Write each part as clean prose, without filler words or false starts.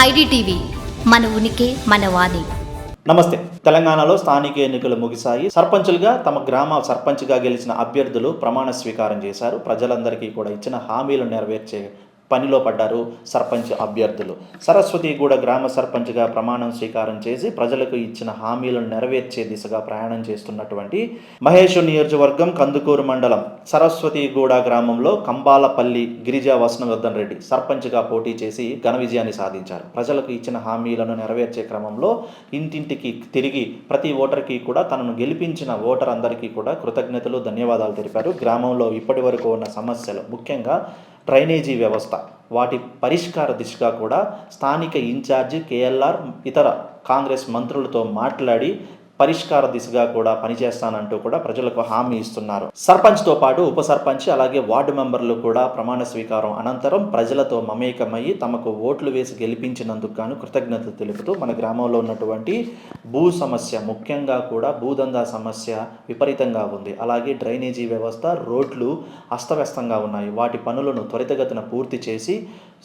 IDTV మన ఉనికి మన వాణి. నమస్తే. తెలంగాణలో స్థానిక ఎన్నికలు ముగిశాయి. సర్పంచులుగా తమ గ్రామ సర్పంచ్గా గెలిచిన అభ్యర్థులు ప్రమాణ స్వీకారం చేశారు. ప్రజలందరికీ కూడా ఇచ్చిన హామీలు నెరవేర్చే పనిలో పడ్డారు సర్పంచ్ అభ్యర్థులు. సరస్వతిగూడ గ్రామ సర్పంచ్గా ప్రమాణం స్వీకారం చేసి ప్రజలకు ఇచ్చిన హామీలను నెరవేర్చే దిశగా ప్రయాణం చేస్తున్నటువంటి మహేష్ నియోజకవర్గం కందుకూరు మండలం సరస్వతిగూడ గ్రామంలో కంబాలపల్లి గిరిజా వసనవర్ధన్ రెడ్డి సర్పంచ్గా పోటీ చేసి ఘన విజయాన్ని సాధించారు. ప్రజలకు ఇచ్చిన హామీలను నెరవేర్చే క్రమంలో ఇంటింటికి తిరిగి ప్రతి ఓటర్కి కూడా తనను గెలిపించిన ఓటర్ అందరికీ కూడా కృతజ్ఞతలు, ధన్యవాదాలు తెలిపారు. గ్రామంలో ఇప్పటి వరకు ఉన్న సమస్యలు, ముఖ్యంగా డ్రైనేజీ వ్యవస్థ, వాటి పరిష్కార దిశగా కూడా స్థానిక ఇన్ఛార్జి కేఎల్ఆర్ ఇతర కాంగ్రెస్ మంత్రులతో మాట్లాడి పరిష్కార దిశగా కూడా పనిచేస్తానంటూ కూడా ప్రజలకు హామీ ఇస్తున్నారు. సర్పంచ్తో పాటు ఉప సర్పంచ్ అలాగే వార్డు మెంబర్లు కూడా ప్రమాణ స్వీకారం అనంతరం ప్రజలతో మమేకమయ్యి తమకు ఓట్లు వేసి గెలిపించినందుకు గాను కృతజ్ఞతలు తెలుపుతూ మన గ్రామంలో ఉన్నటువంటి భూ సమస్య, ముఖ్యంగా కూడా భూదందా సమస్య విపరీతంగా ఉంది. అలాగే డ్రైనేజీ వ్యవస్థ, రోడ్లు అస్తవ్యస్తంగా ఉన్నాయి. వాటి పనులను త్వరితగతిన పూర్తి చేసి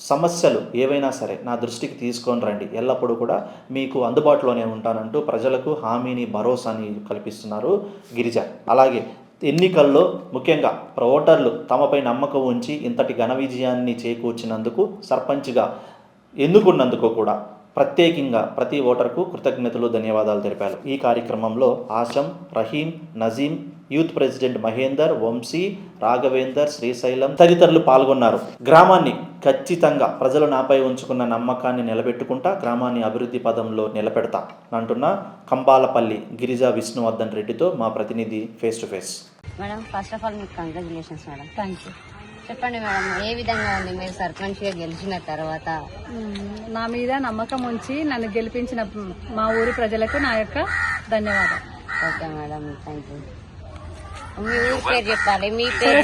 సమస్యలు ఏవైనా సరే నా దృష్టికి తీసుకొని రండి, ఎల్లప్పుడూ కూడా మీకు అందుబాటులోనే ఉంటానంటూ ప్రజలకు హామీని, భరోసాని కల్పిస్తున్నారు గిరిజ. అలాగే ఎన్నికల్లో ముఖ్యంగా ఓటర్లు తమపై నమ్మకం ఉంచి ఇంతటి ఘన విజయాన్ని చేకూర్చినందుకు, సర్పంచ్గా ఎన్నుకున్నందుకు కూడా ప్రత్యేకంగా ప్రతి ఓటర్కు కృతజ్ఞతలు, ధన్యవాదాలు తెలిపారు. ఈ కార్యక్రమంలో ఆశం, రహీం, నజీం, యూత్ ప్రెసిడెంట్ మహేందర్, వంశీ, రాఘవేందర్, శ్రీశైలం తదితరులు పాల్గొన్నారు. గ్రామాన్ని ఖచ్చితంగా ప్రజలు నాపై ఉంచుకున్న నమ్మకాన్ని నిలబెట్టుకుంటా గ్రామాన్ని అభివృద్ధి పదంలో నిలబెడతా అంటున్న కంబాలపల్లి గిరిజా విష్ణువర్ధన్ రెడ్డితో మా ప్రతినిధి face to face. Madam, first of all మీకు కంగ్రాచులేషన్స్ మేడం. Thank you. చెప్పండి మేడం, ఏ విధంగా ఉంది మీరు సర్పంచ్గా గెలిచిన తర్వాత? నా మీద నమ్మకం ఉంచి నన్ను గెలిపించిన మా ఊరి ప్రజలకు నా యొక్క ధన్యవాదాలు. Okay madam, thank you. మీ ఊరి పేరు చెప్పాలి, మీ పేరు.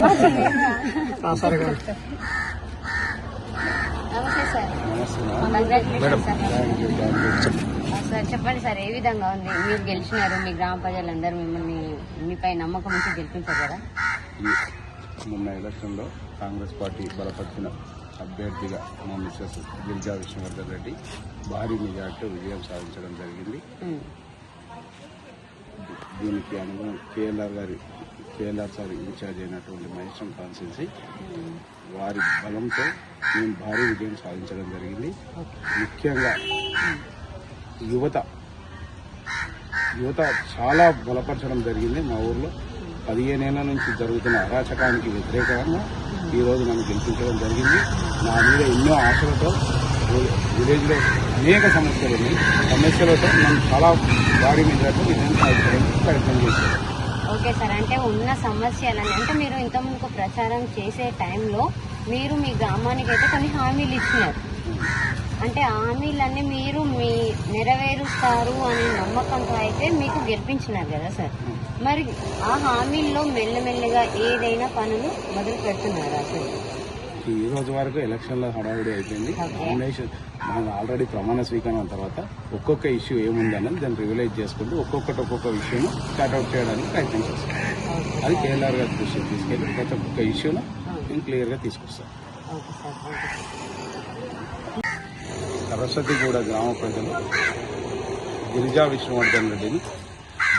నమస్తే సార్. Congratulations sir. చెప్పండి సార్, ఏ విధంగా ఉంది మీరు గెలిచినారు? మీ గ్రామ ప్రజలందరూ మిమ్మల్ని మీపై నమ్మకం ఉంచి గెలిపించారు కదా. మొన్న ఎలక్షన్లో కాంగ్రెస్ పార్టీ బలపరిచిన అభ్యర్థిగా మా మిస్సెస్ గిరిజా విష్ణువర్ధన్ రెడ్డి భారీ మెజార్టీ విజయం సాధించడం జరిగింది. దీనికి అనుగుణం కేఎల్ఆర్ సార్ ఇన్ఛార్జ్ అయినటువంటి మహేశ్వరం కాన్స్టిట్యున్సీ వారి బలంతో మేము భారీ విజయం సాధించడం జరిగింది. ముఖ్యంగా యువత చాలా బలపరచడం జరిగింది. మా ఊర్లో 15 ఏళ్ల నుంచి జరుగుతున్న అరాచకానికి వ్యతిరేకంగా ఈరోజు నన్ను గెలిపించడం జరిగింది. నా మీద ఎన్నో ఆశలతో విలేజ్లో అనేక సమస్యలు ఉన్నాయి. సమస్యలతో నన్ను చాలా భారీ మెజార్టీతో విజయం సాధించడానికి ప్రయత్నం చేశాను. ఓకే సార్, అంటే ఉన్న సమస్యలని అంటే మీరు ఇంతకుముందు ప్రచారం చేసే టైంలో మీరు మీ గ్రామానికి అయితే కొన్ని హామీలు ఇచ్చినారు. అంటే ఆ హామీలన్నీ మీరు నెరవేరుస్తారు అనే నమ్మకంతో అయితే మీకు గెలిపించినారు కదా సార్. మరి ఆ హామీల్లో మెల్లమెల్లగా ఏదైనా పనులు మొదలు పెడుతున్నారా సార్? ఈ రోజు వరకు ఎలక్షన్లో హడావుడి అయిపోయింది. నామినేషన్ మనం ఆల్రెడీ ప్రమాణ స్వీకారం తర్వాత ఒక్కొక్క ఇష్యూ ఏముందన్నది దాన్ని రివలైజ్ చేసుకుంటూ ఒక్కొక్క ఇష్యూను స్టార్ట్అవుట్ చేయడానికి ప్రయత్నం చేస్తాం. అది కేఎల్ఆర్ గారి దృష్టికి తీసుకెళ్ళి ప్రతి ఒక్క ఇష్యూను నేను క్లియర్గా తీసుకొస్తాను. సరస్వతిగూడ గ్రామ ప్రజలు గిరిజా విష్ణువర్ధన్ రెడ్డిని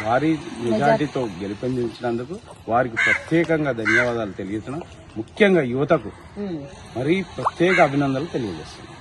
భారీ మెజార్టీతో గెలిపించినందుకు వారికి ప్రత్యేకంగా ధన్యవాదాలు తెలియజేస్తున్నాం. ముఖ్యంగా యువతకు మరీ ప్రత్యేక అభినందనలు తెలియజేస్తున్నాం.